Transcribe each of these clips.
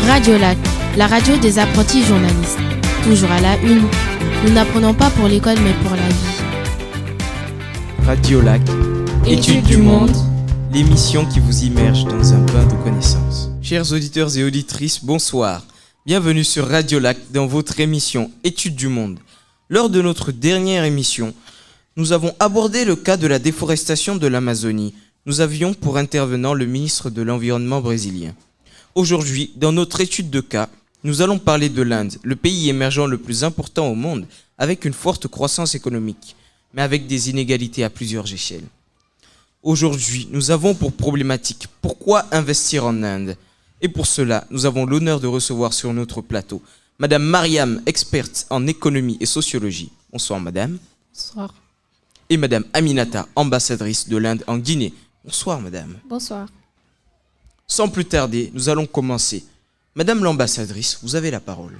Radio Lac, la radio des apprentis journalistes. Toujours à la une, nous n'apprenons pas pour l'école mais pour la vie. Radio Lac, Études du monde. L'émission qui vous immerge dans un bain de connaissances. Chers auditeurs et auditrices, bonsoir. Bienvenue sur Radio Lac dans votre émission Études du monde. Lors de notre dernière émission, nous avons abordé le cas de la déforestation de l'Amazonie. Nous avions pour intervenant le ministre de l'Environnement brésilien. Aujourd'hui, dans notre étude de cas, nous allons parler de l'Inde, le pays émergent le plus important au monde, avec une forte croissance économique, mais avec des inégalités à plusieurs échelles. Aujourd'hui, nous avons pour problématique pourquoi investir en Inde. Et pour cela, nous avons l'honneur de recevoir sur notre plateau Madame Mariam, experte en économie et sociologie. Bonsoir Madame. Bonsoir. Et Madame Aminata, ambassadrice de l'Inde en Guinée. Bonsoir Madame. Bonsoir. Sans plus tarder, nous allons commencer. Madame l'ambassadrice, vous avez la parole.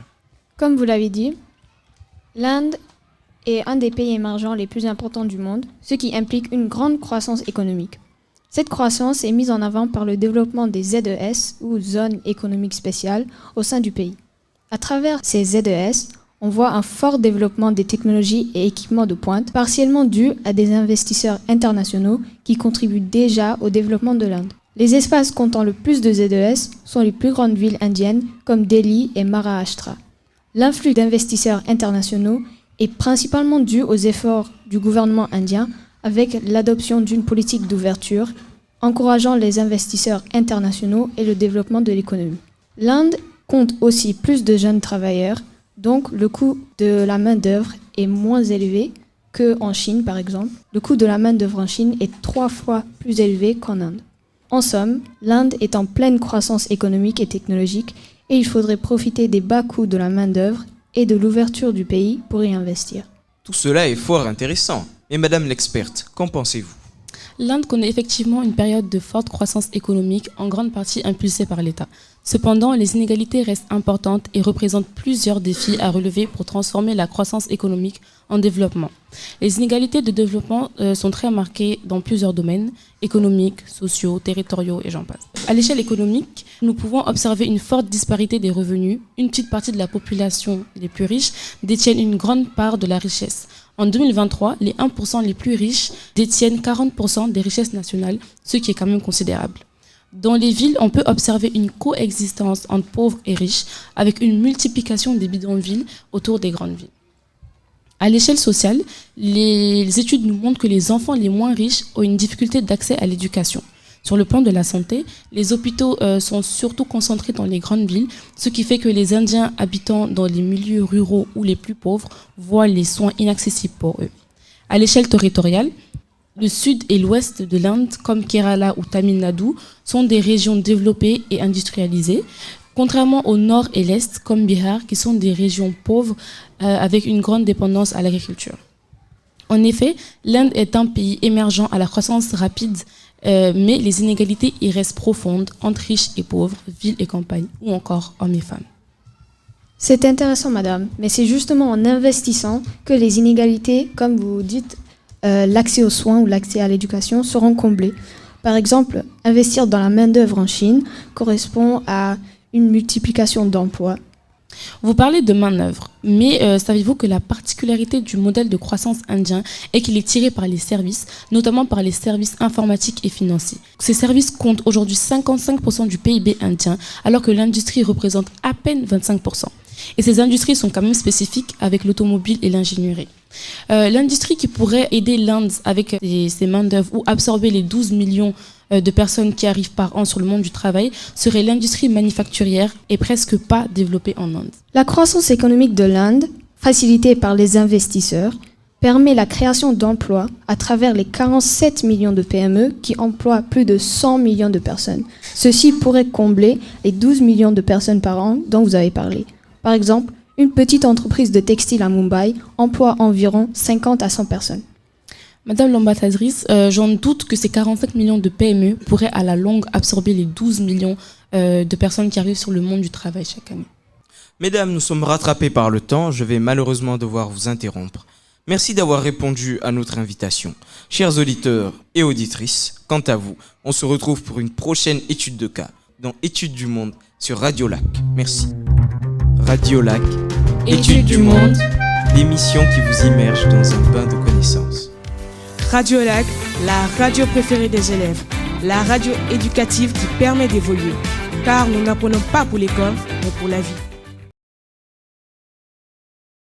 Comme vous l'avez dit, l'Inde est un des pays émergents les plus importants du monde, ce qui implique une grande croissance économique. Cette croissance est mise en avant par le développement des ZES, ou zones économiques spéciales, au sein du pays. À travers ces ZES, on voit un fort développement des technologies et équipements de pointe, partiellement dû à des investisseurs internationaux qui contribuent déjà au développement de l'Inde. Les espaces comptant le plus de ZES sont les plus grandes villes indiennes comme Delhi et Maharashtra. L'influx d'investisseurs internationaux est principalement dû aux efforts du gouvernement indien avec l'adoption d'une politique d'ouverture, encourageant les investisseurs internationaux et le développement de l'économie. L'Inde compte aussi plus de jeunes travailleurs, donc le coût de la main-d'œuvre est moins élevé qu'en Chine par exemple. Le coût de la main-d'œuvre en Chine est 3 fois plus élevé qu'en Inde. En somme, l'Inde est en pleine croissance économique et technologique et il faudrait profiter des bas coûts de la main-d'œuvre et de l'ouverture du pays pour y investir. Tout cela est fort intéressant. Mais Madame l'experte, qu'en pensez-vous ? L'Inde connaît effectivement une période de forte croissance économique, en grande partie impulsée par l'État. Cependant, les inégalités restent importantes et représentent plusieurs défis à relever pour transformer la croissance économique en développement. Les inégalités de développement sont très marquées dans plusieurs domaines, économiques, sociaux, territoriaux et j'en passe. À l'échelle économique, nous pouvons observer une forte disparité des revenus. Une petite partie de la population, les plus riches, détiennent une grande part de la richesse. En 2023, les 1% les plus riches détiennent 40% des richesses nationales, ce qui est quand même considérable. Dans les villes, on peut observer une coexistence entre pauvres et riches, avec une multiplication des bidonvilles autour des grandes villes. À l'échelle sociale, les études nous montrent que les enfants les moins riches ont une difficulté d'accès à l'éducation. Sur le plan de la santé, les hôpitaux sont surtout concentrés dans les grandes villes, ce qui fait que les Indiens habitant dans les milieux ruraux ou les plus pauvres voient les soins inaccessibles pour eux. À l'échelle territoriale, le sud et l'ouest de l'Inde, comme Kerala ou Tamil Nadu, sont des régions développées et industrialisées, contrairement au nord et l'est, comme Bihar, qui sont des régions pauvres avec une grande dépendance à l'agriculture. En effet, l'Inde est un pays émergent à la croissance rapide, mais les inégalités y restent profondes entre riches et pauvres, villes et campagnes, ou encore hommes et femmes. C'est intéressant, madame, mais c'est justement en investissant que les inégalités, comme vous dites, l'accès aux soins ou l'accès à l'éducation seront comblés. Par exemple, investir dans la main-d'œuvre en Chine correspond à une multiplication d'emplois. Vous parlez de main-d'œuvre, mais savez-vous que la particularité du modèle de croissance indien est qu'il est tiré par les services, notamment par les services informatiques et financiers. Ces services comptent aujourd'hui 55% du PIB indien, alors que l'industrie représente à peine 25%. Et ces industries sont quand même spécifiques avec l'automobile et l'ingénierie. L'industrie qui pourrait aider l'Inde avec ses main-d'œuvre ou absorber les 12 millions de personnes qui arrivent par an sur le monde du travail serait l'industrie manufacturière et presque pas développée en Inde. La croissance économique de l'Inde, facilitée par les investisseurs, permet la création d'emplois à travers les 47 millions de PME qui emploient plus de 100 millions de personnes. Ceci pourrait combler les 12 millions de personnes par an dont vous avez parlé. Par exemple, une petite entreprise de textile à Mumbai emploie environ 50 à 100 personnes. Madame l'ambassadrice, j'en doute que ces 45 millions de PME pourraient à la longue absorber les 12 millions de personnes qui arrivent sur le monde du travail chaque année. Mesdames, nous sommes rattrapés par le temps, je vais malheureusement devoir vous interrompre. Merci d'avoir répondu à notre invitation. Chers auditeurs et auditrices, quant à vous, on se retrouve pour une prochaine étude de cas. dans Études du Monde sur Radio Lac. Merci. Radio Lac, Études du Monde, l'émission qui vous immerge dans un bain de connaissances. Radio Lac, la radio préférée des élèves, la radio éducative qui permet d'évoluer. Car nous n'apprenons pas pour l'école, mais pour la vie.